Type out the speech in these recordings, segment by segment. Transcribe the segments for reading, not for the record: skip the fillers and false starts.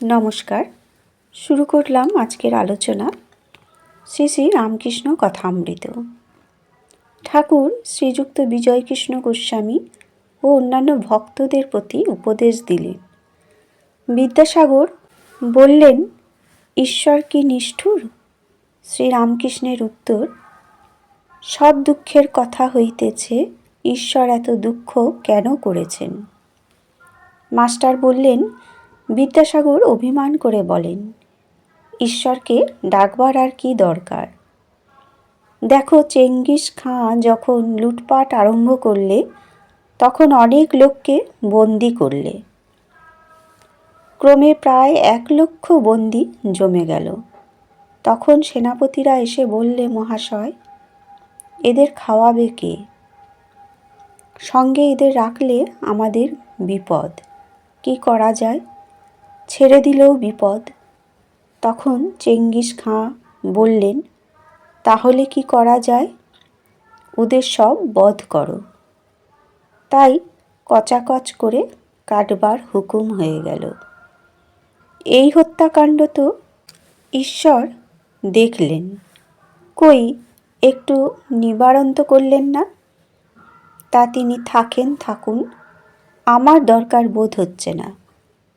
নমস্কার। শুরু করলাম আজকের আলোচনা শ্রী শ্রী রামকৃষ্ণ কথামৃত। ঠাকুর শ্রীযুক্ত বিজয়কৃষ্ণ গোস্বামী ও অন্যান্য ভক্তদের প্রতি উপদেশ দিলেন। বিদ্যাসাগর বললেন, ঈশ্বর কি নিষ্ঠুর? শ্রীরামকৃষ্ণের উত্তর, সব দুঃখের কথা হইতেছে ঈশ্বর এত দুঃখ কেন করেছেন? মাস্টার বললেন, বিদ্যাসাগর অভিমান করে বলেন, ঈশ্বরকে ডাকবার আর কি দরকার? দেখো, চেঙ্গিস খাঁ যখন লুটপাট আরম্ভ করলে তখন অনেক লোককে বন্দি করলে। ক্রমে প্রায় 1,00,000 বন্দি জমে গেল। তখন সেনাপতিরা এসে বললে, মহাশয়, এদের খাওয়াবে কে? সঙ্গে এদের রাখলে আমাদের বিপদ, কি করা যায়? ছেড়ে দিলেও বিপদ। তখন চেঙ্গিস খাঁ বললেন, তাহলে কি করা যায়? ওদের সব বধ করো। তাই কচাকচ করে কাটবার হুকুম হয়ে গেল। এই হত্যাকাণ্ড তো ঈশ্বর দেখলেন, কই একটু নিবারণ তো করলেন না? তা তিনি থাকুন, আমার দরকার বোধ হচ্ছে না,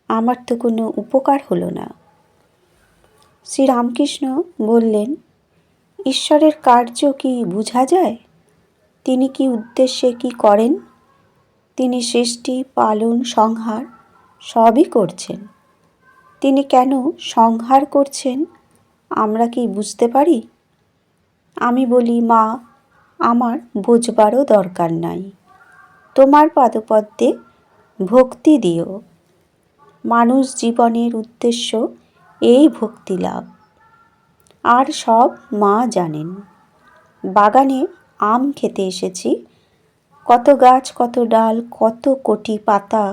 আমার তো কোনো উপকার হলো না। শ্রীরামকৃষ্ণ বললেন, ঈশ্বরের কার্য কি বোঝা যায়? তিনি কি উদ্দেশ্যে কি করেন? তিনি সৃষ্টি, পালন, সংহার সবই করছেন। তিনি কেন সংহার করছেন আমরা কি বুঝতে পারি? আমি বলি, মা, আমার বোঝবারও দরকার নাই। তোমার পাদপদ্মে ভক্তি দিও। মানুষ জীবনের উদ্দেশ্য এই ভক্তি লাভ। আর সব মা জানেন। বাগানে আম খেতে এসেছি, কত গাছ, কত ডাল, কত কোটি পাতা,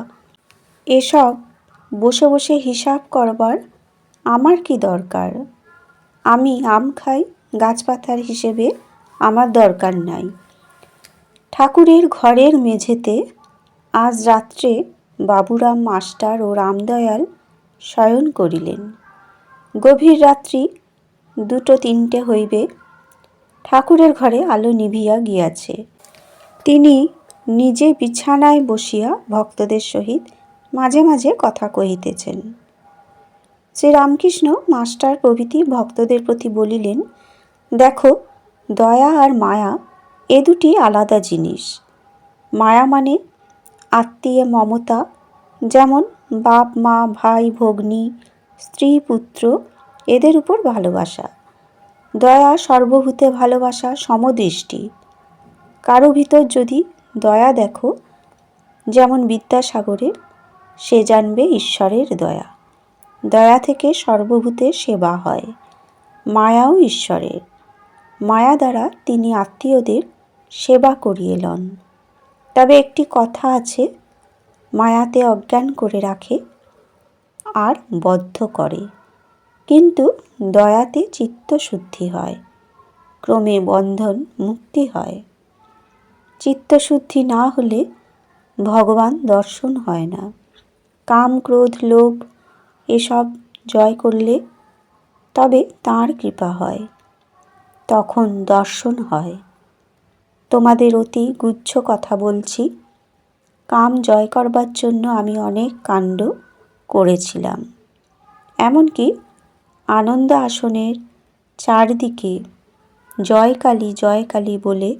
এসব বসে বসে হিসাব করবার আমার কি দরকার? আমি আম খাই, গাছপাতার হিসেবে আমার দরকার নাই। ঠাকুরের ঘরের মেঝেতে আজ রাত্রে বাবুরাম মাস্টার ও রামদয়াল শয়ন করিলেন। গভীর রাত্রি 2-3 হইবে। ঠাকুরের ঘরে আলো নিভিয়া গিয়াছে। তিনি নিজে বিছানায় বসিয়া ভক্তদের সহিত মাঝে মাঝে কথা কহিতেছেন। শ্রীরামকৃষ্ণ মাস্টার প্রভৃতি ভক্তদের প্রতি বলিলেন, দেখো, দয়া আর মায়া এ দুটি আলাদা জিনিস। মায়া মানে আত্মীয় মমতা, যেমন বাপ মা, ভাই ভগ্নী, স্ত্রী পুত্র, এদের উপর ভালোবাসা। দয়া সর্বভূতে ভালোবাসা, সমদৃষ্টি। কারো ভিতর যদি দয়া দেখো, যেমন বিদ্যাসাগরের, সে জানবে ঈশ্বরের দয়া। দয়া থেকে সর্বভূতের সেবা হয়। মায়াও ঈশ্বরের। মায়া দ্বারা তিনি আত্মীয়দের সেবা করিয়ে লন। তবে একটি কথা আছে, মায়াতে অজ্ঞান করে রাখে আর বদ্ধ করে, কিন্তু দয়াতে চিত্তশুদ্ধি হয়, ক্রমে বন্ধন মুক্তি হয়। চিত্তশুদ্ধি না হলে ভগবান দর্শন হয় না। কাম, ক্রোধ, লোভ এসব জয় করলে তবে তাঁর কৃপা হয়, তখন দর্শন হয়। তোমাদের অতি গুচ্ছ কথা বলছি। কাম জয় করবার জন্য আমি অনেক কাণ্ড করেছিলাম। এমনকি আনন্দ আসনের চারদিকে জয়কালী জয়কালী বলে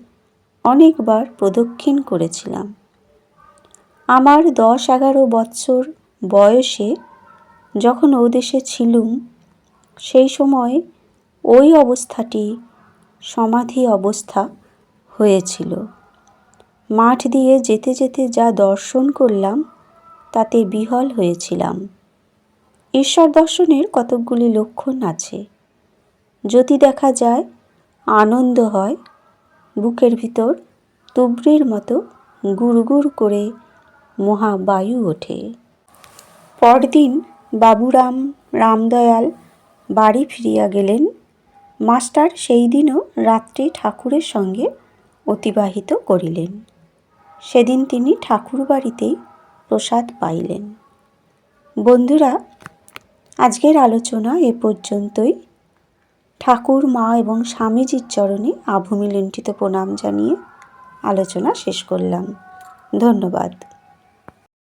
অনেকবার প্রদক্ষিণ করেছিলাম। আমার 10-11 বৎসর বয়সে যখন ও দেশে ছিলুম, সেই সময় ওই অবস্থাটি সমাধি অবস্থা হয়েছিল। মাঠ দিয়ে যেতে যেতে যা দর্শন করলাম তাতে বিহ্বল হয়েছিলাম। ঈশ্বর দর্শনের কতকগুলি লক্ষণ আছে। যদি দেখা যায়, আনন্দ হয়, বুকের ভিতর তুবড়ির মতো গুড়গুড় করে মহাবায়ু ওঠে। পরদিন বাবুরাম, রামদয়াল বাড়ি ফিরিয়া গেলেন। মাস্টার সেই দিনও রাত্রি ঠাকুরের সঙ্গে অতিবাহিত করিলেন। সেদিন তিনি ঠাকুর বাড়িতেই প্রসাদ পাইলেন। বন্ধুরা, আজকের আলোচনা এ পর্যন্তই। ঠাকুর, মা এবং স্বামীজির চরণে আভূমি লুণ্ঠিত প্রণাম জানিয়ে আলোচনা শেষ করলাম। ধন্যবাদ।